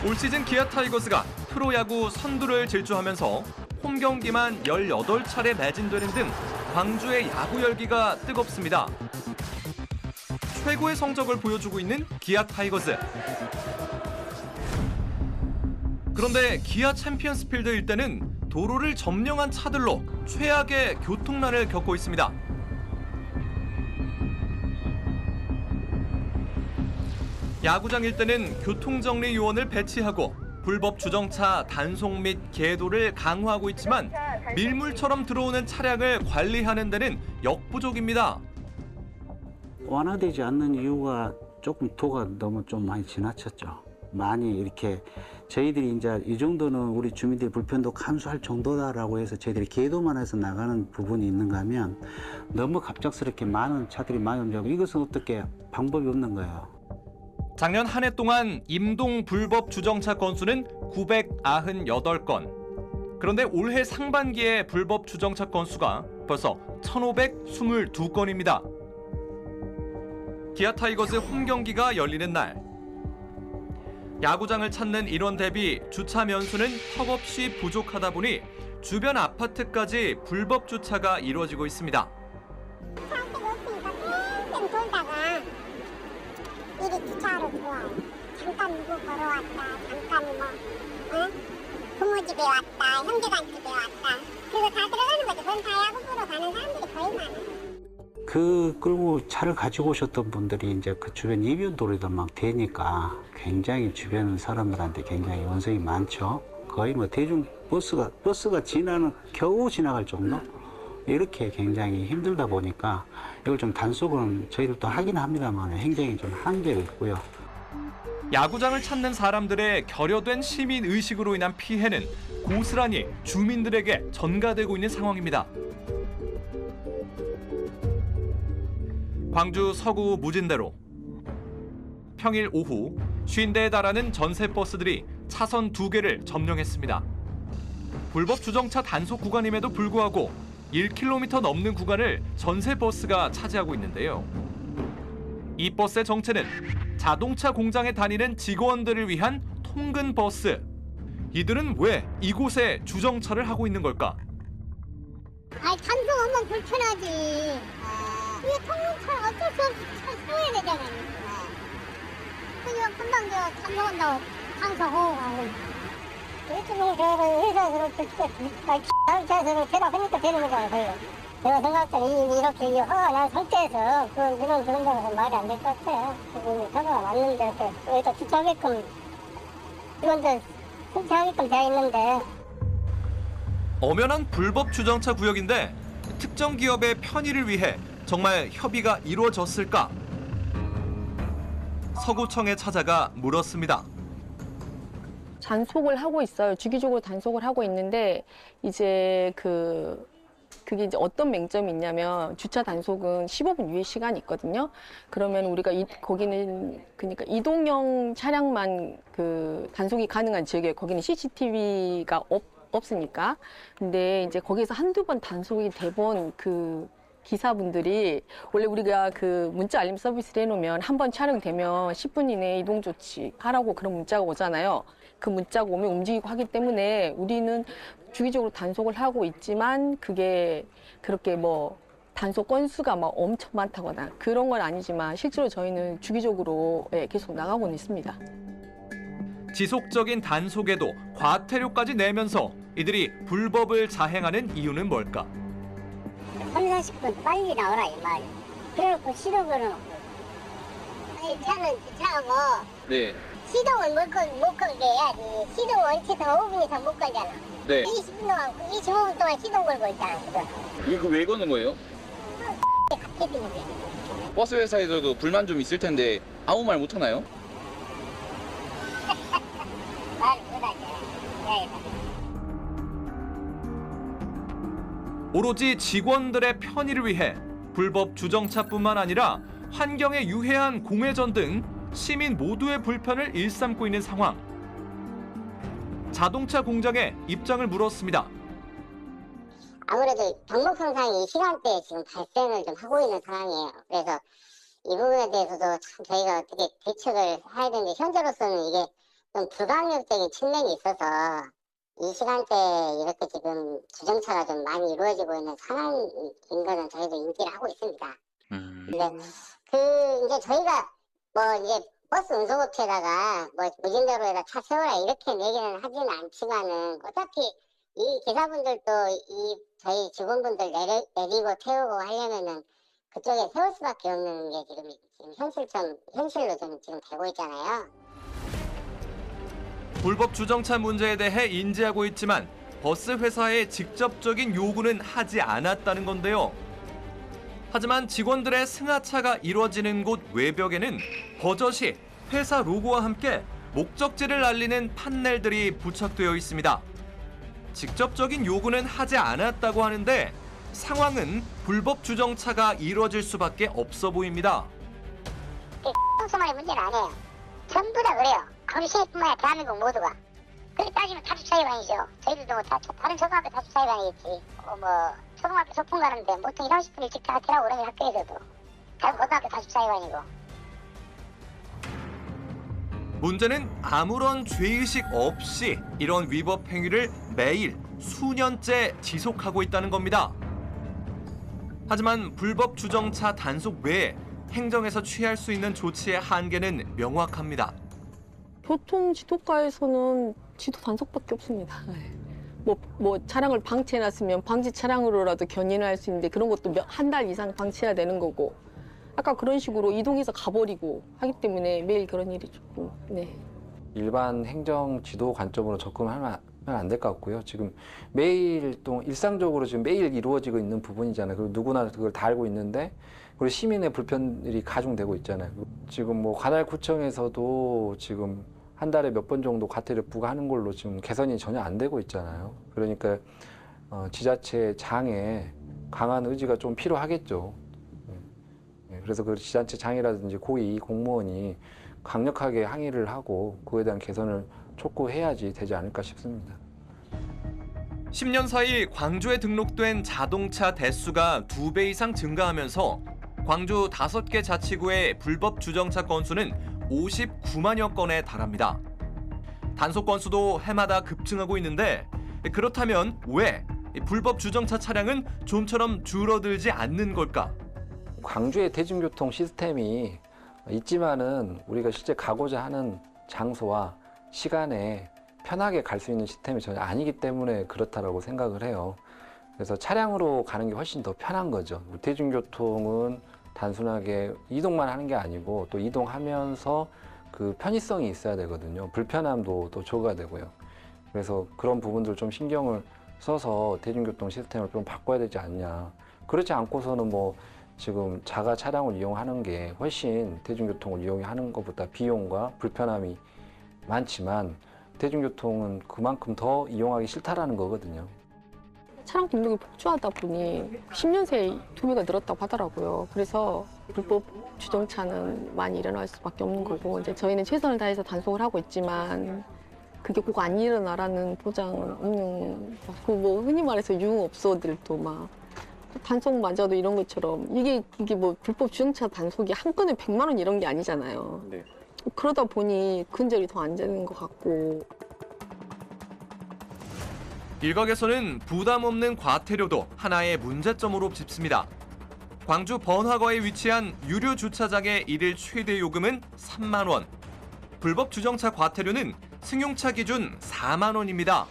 올 시즌 기아 타이거즈가 프로야구 선두를 질주하면서 홈 경기만 18차례 매진되는 등 광주의 야구 열기가 뜨겁습니다. 최고의 성적을 보여주고 있는 기아 타이거즈. 그런데 기아 챔피언스 필드 일대는 도로를 점령한 차들로 최악의 교통난을 겪고 있습니다. 야구장 일대는 교통정리 요원을 배치하고 불법 주정차 단속 및 계도를 강화하고 있지만 밀물처럼 들어오는 차량을 관리하는 데는 역부족입니다. 완화되지 않는 이유가 조금 도가 너무 좀 많이 지나쳤죠. 많이 이렇게 저희들이 이제 이 정도는 우리 주민들의 불편도 감수할 정도다라고 해서 저희들이 계도만 해서 나가는 부분이 있는가 하면 너무 갑작스럽게 많은 차들이 많이 움직이고 이것은 어떻게 방법이 없는 거예요. 작년 한 해 동안 임동 불법 주정차 건수는 998건. 그런데 올해 상반기에 불법 주정차 건수가 벌써 1,522건입니다. 기아 타이거즈 홈 경기가 열리는 날. 야구장을 찾는 인원 대비 주차 면수는 턱없이 부족하다 보니 주변 아파트까지 불법 주차가 이루어지고 있습니다. 사람들이 없으니까 뺑뺑 돌다가 이리 주차하러 들어와요. 잠깐 누구 보러 왔다. 잠깐 부모 집에 왔다. 형제간 집에 왔다. 그리고 다 들어가는 거죠. 그건 다 야구 보러 가는 사람들이 거의 많아요. 끌고 차를 가지고 오셨던 분들이 이제 그 주변 이변 도로에도 막 대니까 굉장히 주변 사람들한테 굉장히 원성이 많죠. 거의 뭐 대중 버스가 겨우 지나갈 정도? 이렇게 굉장히 힘들다 보니까 이걸 좀 단속은 저희들도 하긴 합니다만 행정이 좀 한계가 있고요. 야구장을 찾는 사람들의 결여된 시민 의식으로 인한 피해는 고스란히 주민들에게 전가되고 있는 상황입니다. 광주 서구 무진대로 평일 오후 50대에 달하는 전세버스들이 차선 2개를 점령했습니다. 불법 주정차 단속 구간임에도 불구하고 1km 넘는 구간을 전세버스가 차지하고 있는데요. 이 버스의 정체는 자동차 공장에 다니는 직원들을 위한 통근버스. 이들은 왜 이곳에 주정차를 하고 있는 걸까? 아니 단속하면 불편하지. 이게 통근차는 어쩔 수 없이 차 세워야 되잖아요. 그냥 금방 단속한다고 단속하고 가고. 일주일 저를 회사에서 단체에서 대답하니까 되는 거잖아요. 제가 생각할 때 이렇게 허가 난 상태에서 그런 거는 말이 안 될 것 같아요. 허가가 맞는데 여기다 주차하게끔 직원들 설치하게끔 되어 있는데. 엄연한 불법 주정차 구역인데 특정 기업의 편의를 위해 정말 협의가 이루어졌을까? 서구청에 찾아가 물었습니다. 단속을 하고 있어요. 주기적으로 단속을 하고 있는데 이제 그게 이제 어떤 맹점이 있냐면 주차 단속은 15분 유예 시간이 있거든요. 그러면 우리가 거기는 그러니까 이동형 차량만 단속이 가능한 지역에 거기는 CCTV가 없으니까. 근데 이제 거기서 한두 번 단속이 돼본 기사분들이 원래 우리가 문자 알림 서비스를 해놓으면 한 번 촬영되면 10분 이내에 이동 조치 하라고 그런 문자가 오잖아요. 그 문자가 오면 움직이고 하기 때문에 우리는 주기적으로 단속을 하고 있지만 그게 그렇게 단속 건수가 엄청 많다거나 그런 건 아니지만 실제로 저희는 주기적으로 계속 나가고는 있습니다. 지속적인 단속에도 과태료까지 내면서 이들이 불법을 자행하는 이유는 뭘까? 30-40분 빨리 나오라 이 말이야. 그래놓고 시동 걸어놓고. 아니 차는 주차하고 네. 시동을 못 걸게 해야지. 시동 원칙은 5분 이상 못 걸잖아. 네. 25분 동안 시동 걸고 있잖아. 이거 왜 거는 거예요? 갓게임인데. 버스 회사에서도 불만 좀 있을 텐데 아무 말 못 하나요? 말 못하지. 오로지 직원들의 편의를 위해 불법 주정차뿐만 아니라 환경에 유해한 공회전 등 시민 모두의 불편을 일삼고 있는 상황. 자동차 공장에 입장을 물었습니다. 아무래도 경보 현상이 이 시간대에 지금 발생을 좀 하고 있는 상황이에요. 그래서 이 부분에 대해서도 참 저희가 어떻게 대책을 해야 되는데 현재로서는 이게 좀 불가항력적인 측면이 있어서 이 시간대에 이렇게 지금 주정차가 좀 많이 이루어지고 있는 상황인 거는 저희도 인지를 하고 있습니다. 근데 이제 저희가 뭐 이제 버스 운송업체에다가 뭐 무진도로에다 차 세워라 이렇게 얘기는 하지는 않지만은 어차피 이 기사분들도 이 저희 직원분들 내리고 태우고 하려면은 그쪽에 세울 수밖에 없는 게 지금 현실로 좀 지금 되고 있잖아요. 불법 주정차 문제에 대해 인지하고 있지만 버스 회사의 직접적인 요구는 하지 않았다는 건데요. 하지만 직원들의 승하차가 이루어지는 곳 외벽에는 버젓이 회사 로고와 함께 목적지를 알리는 판넬들이 부착되어 있습니다. 직접적인 요구는 하지 않았다고 하는데 상황은 불법 주정차가 이루어질 수밖에 없어 보입니다. 소만의 문제는 아니에요. 전부 다 그래요. 아무리 시내뿐만 아니라 대한민국 모두가. 그렇게 따지면 다주차위반이죠. 저희들도 뭐 다른 초등학교 다주차위반이겠지. 뭐 초등학교 소풍 가는데 보통 30분 일찍 다 태라고 그러면 학교에서도. 다른 고등학교 다주차위반이고. 문제는 아무런 죄의식 없이 이런 위법 행위를 매일 수년째 지속하고 있다는 겁니다. 하지만 불법 주정차 단속 외에 행정에서 취할 수 있는 조치의 한계는 명확합니다. 교통지도과에서는 지도 단속밖에 없습니다. 뭐 차량을 방치해놨으면 방치 차량으로라도 견인을 할 수 있는데 그런 것도 한 달 이상 방치해야 되는 거고 아까 그런 식으로 이동해서 가버리고 하기 때문에 매일 그런 일이 조금 일반 행정 지도 관점으로 접근하면 안 될 것 같고요. 지금 매일 또 일상적으로 지금 매일 이루어지고 있는 부분이잖아요. 그리고 누구나 그걸 다 알고 있는데 그리고 시민의 불편들이 가중되고 있잖아요. 지금 뭐 관할구청에서도 지금 한 달에 몇 번 정도 과태료 부과하는 걸로 지금 개선이 전혀 안 되고 있잖아요. 그러니까 지자체 장에 강한 의지가 좀 필요하겠죠. 그래서 그 지자체 장이라든지 고위 공무원이 강력하게 항의를 하고 그에 대한 개선을 촉구해야지 되지 않을까 싶습니다. 10년 사이 광주에 등록된 자동차 대수가 2배 이상 증가하면서 광주 5개 자치구의 불법 주정차 건수는 59만여 건에 달합니다. 단속 건수도 해마다 급증하고 있는데 그렇다면 왜 불법 주정차 차량은 좀처럼 줄어들지 않는 걸까? 광주의 대중교통 시스템이 있지만은 우리가 실제 가고자 하는 장소와 시간에 편하게 갈 수 있는 시스템이 전혀 아니기 때문에 그렇다라고 생각을 해요. 그래서 차량으로 가는 게 훨씬 더 편한 거죠. 대중교통은 단순하게 이동만 하는 게 아니고 또 이동하면서 그 편의성이 있어야 되거든요. 불편함도 또 조가 되고요. 그래서 그런 부분들 좀 신경을 써서 대중교통 시스템을 좀 바꿔야 되지 않냐. 그렇지 않고서는 뭐 지금 자가 차량을 이용하는 게 훨씬 대중교통을 이용하는 것보다 비용과 불편함이 많지만 대중교통은 그만큼 더 이용하기 싫다라는 거거든요. 차량 등록이 폭주하다 보니 10년 새에 2배가 늘었다고 하더라고요. 그래서 불법 주정차는 많이 일어날 수밖에 없는 거고 이제 저희는 최선을 다해서 단속을 하고 있지만 그게 꼭 안 일어나라는 보장은 없는 그 뭐 흔히 말해서 유흥업소들도 막 단속마저도 이런 것처럼 이게 뭐 불법 주정차 단속이 한 건에 100만 원 이런 게 아니잖아요. 네. 그러다 보니 근절이 더 안 되는 것 같고. 일각에서는 부담 없는 과태료도 하나의 문제점으로 짚습니다. 광주 번화가에 위치한 유료 주차장의 일일 최대 요금은 3만 원. 불법 주정차 과태료는 승용차 기준 4만 원입니다.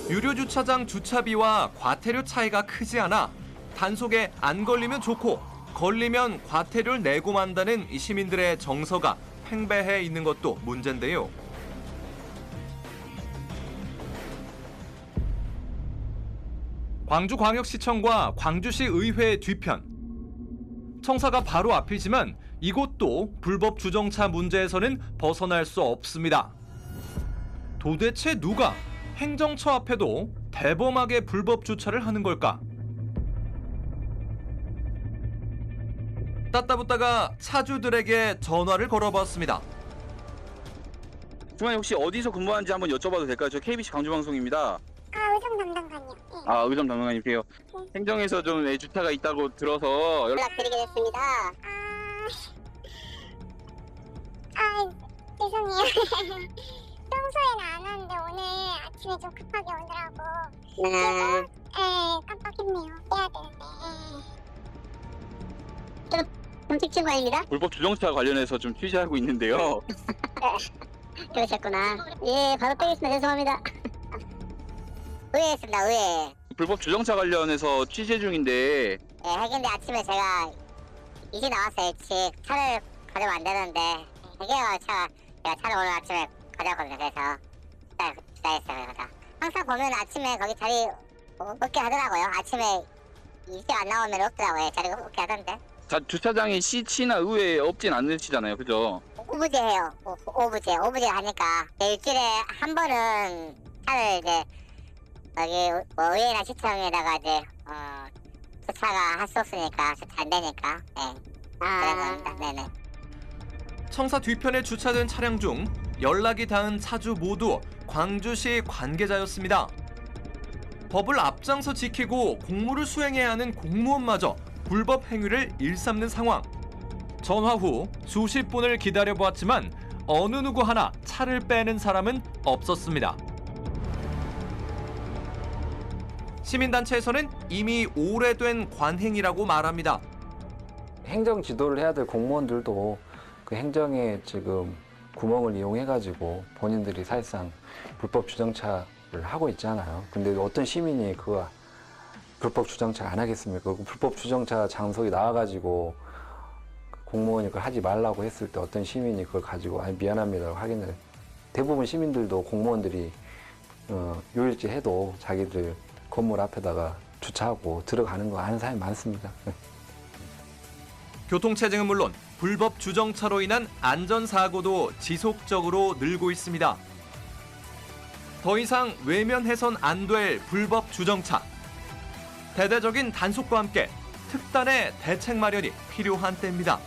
유료 주차장 주차비와 과태료 차이가 크지 않아 단속에 안 걸리면 좋고 걸리면 과태료를 내고 만다는 이 시민들의 정서가 팽배해 있는 것도 문제인데요. 광주광역시청과 광주시 의회 뒤편. 청사가 바로 앞이지만 이곳도 불법 주정차 문제에서는 벗어날 수 없습니다. 도대체 누가 행정처 앞에도 대범하게 불법 주차를 하는 걸까? 따따붙다가 차주들에게 전화를 걸어봤습니다. 주말에 혹시 어디서 근무하는지 한번 여쭤봐도 될까요? 저 KBC 광주방송입니다. 의정 담당관이요. 아, 의정 담당관님이세요. 행정에서 좀 주차가 있다고 들어서 연락드리게 됐습니다. 아니에요. 평소에는 안 하는데 오늘 아침에 좀 급하게 오더라고. 그래서 깜빡했네요. 해야 되는데. 정책친구입니다. 불법 주정차 관련해서 좀 취재하고 있는데요. 그러셨구나. 예, 바로 빼겠습니다. 죄송합니다. 의외했습니다. 의외. 불법 주정차 관련해서 취재 중인데 예, 하긴데 아침에 제가 일찍 나왔어요. 일찍 차를 가져오면 안 되는데 해결가 제가 차를 오늘 아침에 가져왔거든요. 그래서 기다렸어요. 그래서 항상 보면 아침에 거기 자리 없게 하더라고요. 아침에 일찍 안 나오면 없더라고요. 자리가 없게 하던데. 주차장이 시치나 의회에 없진 않으시잖아요. 그죠? 오부제해요. 오부제 하니까 일주일에 한 번은 차를 이제 여기 의회나 시청에다가 이제 주차가 할 수 없으니까 주차 안 되니까 그런 겁니다. 네네. 청사 뒤편에 주차된 차량 중 연락이 닿은 차주 모두 광주시 관계자였습니다. 법을 앞장서 지키고 공무를 수행해야 하는 공무원마저 불법 행위를 일삼는 상황. 전화 후 수십 분을 기다려보았지만 어느 누구 하나 차를 빼는 사람은 없었습니다. 시민단체에서는 이미 오래된 관행이라고 말합니다. 행정 지도를 해야 될 공무원들도 그 행정에 지금 구멍을 이용해가지고 본인들이 사실상 불법 주정차를 하고 있잖아요. 근데 어떤 시민이 그거 불법 주정차 안 하겠습니까? 그 불법 주정차 장소에 나와가지고 공무원이 그걸 하지 말라고 했을 때 어떤 시민이 그걸 가지고 아니 미안합니다라고 하겠는데 대부분 시민들도 공무원들이 요일제 해도 자기들 건물 앞에다가 주차하고 들어가는 거 아는 사람이 많습니다. 교통체증은 물론 불법 주정차로 인한 안전사고도 지속적으로 늘고 있습니다. 더 이상 외면해선 안 될 불법 주정차. 대대적인 단속과 함께 특단의 대책 마련이 필요한 때입니다.